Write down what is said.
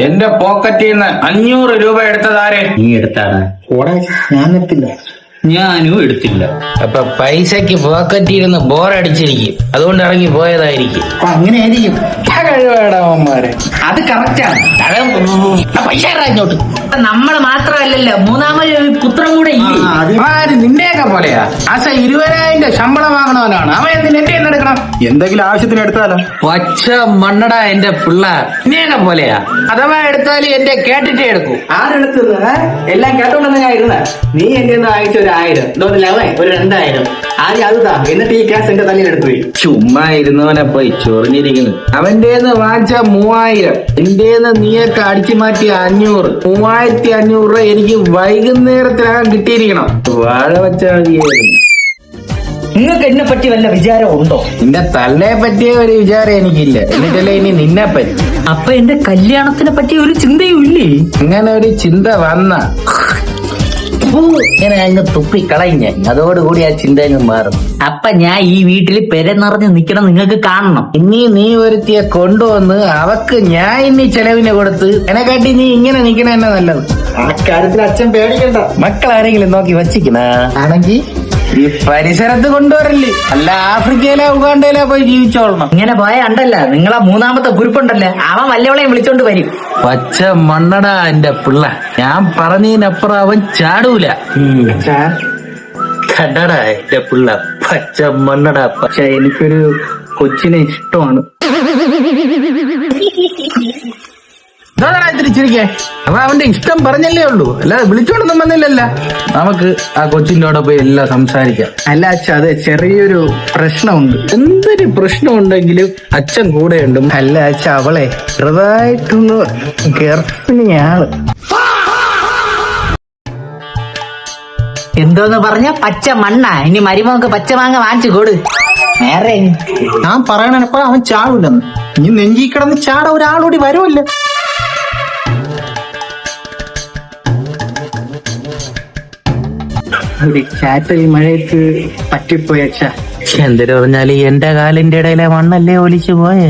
എന്റെ പോക്കറ്റിൽ നിന്ന് 500 രൂപ എടുത്തതാരെ? നീ എടുത്താണ്. ഞാൻ എടുത്തില്ല. ഞാനും എടുത്തില്ല. അപ്പൊ പൈസക്ക് പോക്കറ്റിരുന്ന് ബോറടിച്ചിരിക്കും, അതുകൊണ്ട് ഇറങ്ങി പോയതായിരിക്കും. അങ്ങനെ ആയിരിക്കും. കഴിവേടവന്മാരെ. അത് കറക്റ്റാണ്. പൈസ ഇങ്ങോട്ട്. നമ്മള് മാത്രമല്ലല്ലോ, മൂന്നാമത് പുത്രം കൂടെ ഇല്ലേ? ആര് നിന്റെയൊക്കെ പോലെയാ? ആശ 20,000 ശമ്പളം വാങ്ങണവനാണ് അവൻ. എന്തിന് എന്റെ എടുക്കണം? എന്തെങ്കിലും ആവശ്യത്തിന് എടുത്താലോ? പച്ച മണ്ണടാ എന്റെ പിള്ള. നിന്നെയൊക്കെ പോലെയാ? അഥവാ എടുത്താലും എന്റെ കേട്ടിട്ടേ എടുക്കൂ. ആരെടുത്തത്? എല്ലാം കേട്ടോണ്ടെന്ന് ഞാൻ ഇരുന്ന. നീ എന്റെ അയച്ച 1,000, ഒരു 2,000 ആദ്യം അതുതാ, എന്നിട്ട് ഈ ക്യാഷ് എന്റെ തലയിലെടുത്തു പോയി. ചുമ്മാ ഇരുന്നവനെ പോയി ചൊറിഞ്ഞിരിക്കുന്നു. അവന്റേന്ന് വാങ്ങിച്ച 3,000, എന്റേന്ന് നീയൊക്കെ അടിച്ചു മാറ്റി 500. 3,500 രൂപ എനിക്ക് വൈകുന്നേരത്തിനകം കിട്ടിയിരിക്കണം. വാഴ വെച്ചാൽ മതിയായിരുന്നു. നിങ്ങൾക്ക് എന്നെ പറ്റി വല്ല വിചാരം ഉണ്ടോ? നിന്റെ തള്ളയെ പറ്റിയ ഒരു വിചാരം എനിക്കില്ല, എന്നിട്ടല്ലേ ഇനി നിന്നെ പറ്റി. അപ്പൊ എന്റെ കല്യാണത്തിനെ പറ്റി ഒരു ചിന്തയും ഇല്ലേ? അങ്ങനെ ഒരു ചിന്ത വന്ന ഇങ്ങനെ അങ്ങ് തുപ്പിക്കളഞ്ഞ, അതോടുകൂടി ആ ചിന്ത അങ്ങ് മാറും. അപ്പൊ ഞാൻ ഈ വീട്ടിൽ പെര നിറഞ്ഞ് നിക്കണം, നിങ്ങൾക്ക് കാണണം. ഇനി നീ ഒരുത്തിയെ കൊണ്ടുവന്ന് അവക്ക് ഞാൻ ഇനി ചെലവിന് കൊടുത്ത് എന്നെക്കാട്ടി നീ ഇങ്ങനെ നിക്കണ തന്നെ നല്ലത്. ആ കാര്യത്തിൽ അച്ഛൻ പേടിക്കണ്ട. മക്കളാരെങ്കിലും നോക്കി വച്ചിക്കണ ആണെങ്കി ഈ പരിസരത്ത് കൊണ്ടുവരല്ലേ, അല്ല ആഫ്രിക്കയിലോ ഉഗാണ്ടയിലോ പോയി ജീവിച്ചോളണം. ഇങ്ങനെ പോയ ഉണ്ടല്ല, നിങ്ങളെ മൂന്നാമത്തെ കുറിപ്പുണ്ടല്ലേ, അവൻ വല്ലവളെയും വിളിച്ചോണ്ട് വരും. പച്ച മണ്ണടാ എന്റെ പിള്ള. ഞാൻ പറഞ്ഞതിനപ്പുറം അവൻ ചാടൂല. കണ്ടടാ എന്റെ പിള്ള, പച്ച മണ്ണടാ. പക്ഷെ എനിക്കൊരു കൊച്ചിനെ ഇഷ്ടമാണ്. തിരിച്ചിരിക്കേ. അപ്പൊ അവന്റെ ഇഷ്ടം പറഞ്ഞല്ലേ ഉള്ളൂ, അല്ലാതെ വിളിച്ചോണ്ടൊന്നും വന്നില്ലല്ല. നമുക്ക് ആ കൊച്ചിന്റെ പോയി എല്ലാം സംസാരിക്കാം. അല്ല അച്ഛൻ, അത് ചെറിയൊരു പ്രശ്നമുണ്ട്. എന്തൊരു പ്രശ്നം ഉണ്ടെങ്കിലും അച്ഛൻ കൂടെയുണ്ട്. അല്ല അച്ഛ, അവളെ ചെറുതായിട്ടൊന്ന് ഗർഭിണിയാണ്. എന്തോന്ന് പറഞ്ഞ പച്ച മണ്ണ? ഇനി മരുമോക്ക് പച്ച മാങ്ങ വാങ്ങിച്ചു കൊടു. നേരെ ഞാൻ പറയണപ്പോ അവൻ ചാടൂലെന്ന്. ഇനി നെഞ്ചി കിടന്ന് ചാട ഒരാളോടി വരുമല്ലോ. ഒരു ചാറ്റൽ മഴയത്ത് പറ്റിപ്പോയ അച്ഛ. എന്തൊരു പറഞ്ഞാല് എന്റെ കാലിന്റെ ഇടയിലെ മണ്ണല്ലേ ഒലിച്ചു പോയേ.